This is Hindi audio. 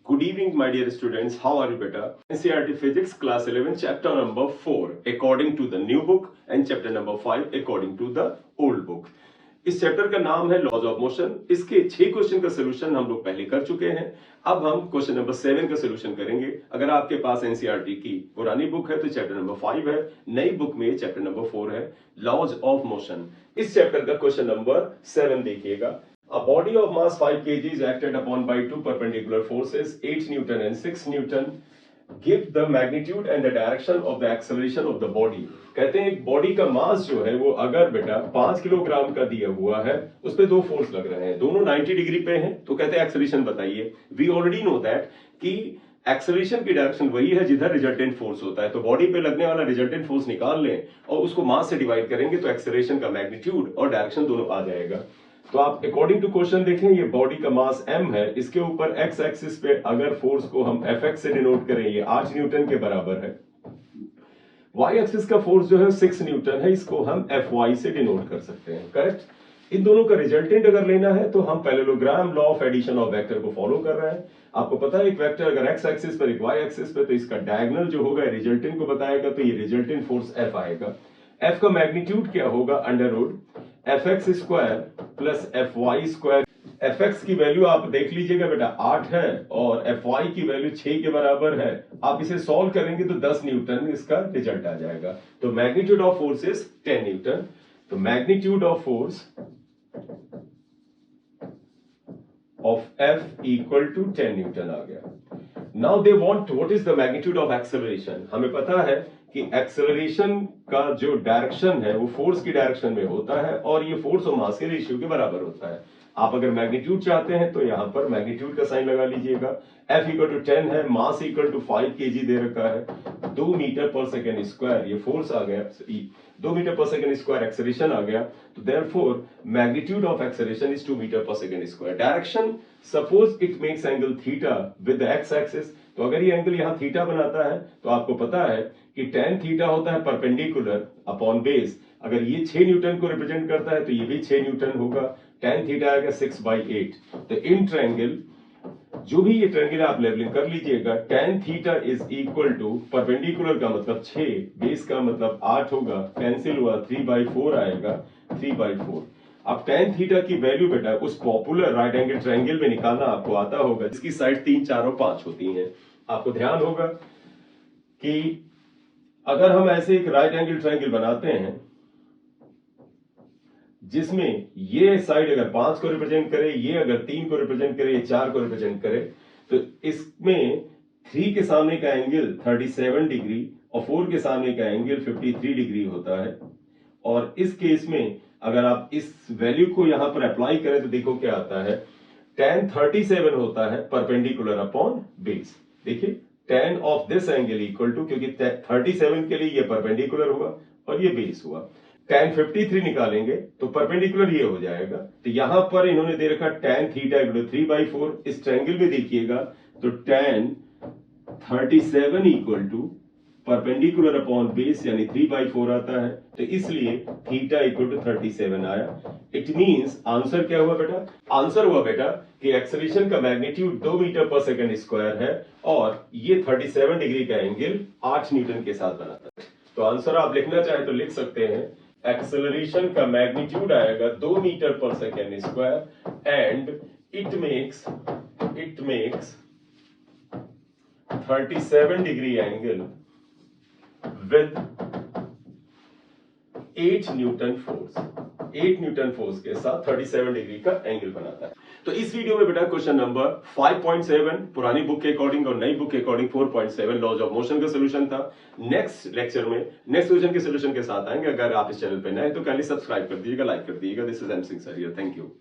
Good evening, my dear students. How are you, beta? NCERT Physics Class 11, Chapter number 4, according to the new book, and Chapter number 5, according to the old book. इस चैप्टर का नाम है लॉज ऑफ मोशन। इसके 6 क्वेश्चन का सोल्यूशन हम लोग पहले कर चुके हैं। अब हम क्वेश्चन नंबर 7 का सोल्यूशन करेंगे। अगर आपके पास एनसीईआरटी की पुरानी बुक है तो चैप्टर नंबर 5 है, नई बुक में चैप्टर नंबर 4 है, लॉज ऑफ मोशन। इस चैप्टर का क्वेश्चन नंबर 7 देखिएगा। A body of mass 5 kg is acted upon by two perpendicular forces 8 Newton and 6 Newton. Give the magnitude and the direction of the acceleration of the body. कहते हैं एक बॉडी का मास जो है वो अगर बेटा 5 किलोग्राम का दिया हुआ है, उस पे दो फोर्स लग रहे हैं, दोनों 90 डिग्री पे हैं, तो कहते हैं एक्सेलरेशन बताइए। वी ऑलरेडी नो दैट कि एक्सेलरेशन की डायरेक्शन वही है जिधर रिजल्टेंट फोर्स होता है। तो बॉडी पे लगने वाला रिजल्टेंट फोर्स निकाल लें और उसको मास से डिवाइड करेंगे तो एक्सेलरेशन का मैग्नीट्यूड और डायरेक्शन दोनों आ जाएगा। तो आप अकॉर्डिंग टू क्वेश्चन देखें, ये बॉडी का मास m है, इसके ऊपर x एक्सिस पे अगर फोर्स को हम Fx से डिनोट करें, ये 8 न्यूटन के बराबर है। y एक्सिस का फोर्स जो है 6 न्यूटन है, इसको हम Fy से डिनोट कर सकते हैं। करेक्ट। इन दोनों का रिजल्टेंट अगर लेना है तो हम parallelogram law of addition of vector को फॉलो कर रहे हैं। आपको पता है एक वेक्टर अगर x एक्सिस पर एक y एक्सिस पे, तो इसका डायगोनल जो होगा रिजल्टेंट को बताएगा, तो ये रिजल्टेंट फोर्स F आएगा। F का मैग्नीट्यूड क्या होगा? Under root fx square plus fy square. fx की वैल्यू आप देख लीजिएगा बेटा 8 है और fy की वैल्यू 6 के बराबर है। आप इसे सॉल्व करेंगे तो 10 न्यूटन इसका रिजल्ट आ जाएगा। तो magnitude of force is 10 newton. तो magnitude of force of F equal to 10 newton आ गया। Now they want what is the magnitude of acceleration. हमें पता है कि एक्सेलरेशन का जो डायरेक्शन है वो फोर्स की डायरेक्शन में होता है और ये फोर्स और मास के रेशियो के बराबर होता है। आप अगर मैग्नीट्यूड चाहते हैं तो यहां पर मैग्नीट्यूड का साइन लगा लीजिएगा। F इक्वल टू 10 है, मास इक्वल टू 5 kg दे रखा है, 2 मीटर पर सेकेंड स्क्वायर ये फोर्स आ गया, 2 metre per second square acceleration आ गया। तो therefore magnitude of acceleration is 2 metre per second square. Direction suppose it makes angle theta with the x axis. तो अगर ये एंगल यहां थीटा बनाता है तो आपको पता है कि tan थीटा होता है परपेंडिकुलर अपॉन बेस। अगर ये 6 न्यूटन को रिप्रेजेंट करता है तो ये भी 6 न्यूटन होगा। tan थीटा आएगा 6/8। तो इन ट्रायंगल जो भी ये ट्रायंगल आप लेवलिंग कर लीजिएगा, tan theta is equal to perpendicular का मतलब 6, बेस का मतलब 8 होगा, कैंसिल हुआ 3/4 आएगा, 3/4। अब tan थीटा की वैल्यू बेटा उस पॉपुलर राइट एंगल ट्रायंगल में निकालना आपको आता होगा जिसकी साइड 3, 4 और 5 होती हैं। आपको ध्यान होगा कि अगर हम ऐसे एक राइट एंगल ट्रायंगल बनाते हैं जिसमें ये साइड अगर 5 को रिप्रेजेंट करे, ये अगर 3 को रिप्रेजेंट करे, ये 4 को रिप्रेजेंट करे, तो इसमें 3 के सामने का एंगल 37 डिग्री और 4 के सामने का एंगल 53 डिग्री होता है। और इस केस में अगर आप इस वैल्यू को यहां पर अप्लाई करें तो देखो क्या आता है, tan 37 होता है परपेंडिकुलर अपॉन बेस। देखिए tan of this angle equal to, क्योंकि 37 के लिए ये परपेंडिकुलर हुआ और ये बेस हुआ, tan 53 निकालेंगे तो परपेंडिकुलर ये हो जाएगा। तो यहां पर इन्होंने दे रखा tan थीटा इक्वल टू 3/4। इस ट्रायंगल में देखिएगा तो tan 37 equal to perpendicular upon base यानी 3/4 आता है। तो इसलिए थीटा इक्वल टू 37 आया। इट मींस आंसर क्या हुआ बेटा? आंसर हुआ बेटा कि एक्सेलरेशन का magnitude 2 metre per second square है और ये 37 डिग्री का एंगल 8 न्यूटन के साथ बनाता है। तो आंसर आप लिखना चाहे तो लिख सकते हैं, एक्सेलरेशन का मैग्नीट्यूड आएगा 2 metre per second square and it makes 37 degree angle with 8 Newton force. 8 Newton force के साथ 37 डिग्री का एंगल बनाता है। तो इस वीडियो में बेटा क्वेश्चन नंबर 5.7 पुरानी बुक के अकॉर्डिंग और नई बुक के अकॉर्डिंग 4.7 लॉज ऑफ मोशन का सॉल्यूशन था। नेक्स्ट लेक्चर में नेक्स्ट क्वेश्चन के सॉल्यूशन के साथ आएंगे। अगर आप इस चैनल पर नए हैं तो काइंडली सब्सक्राइब कर दीजिएगा, लाइक कर दीजिएगा। This is M Singh sir here. Thank you.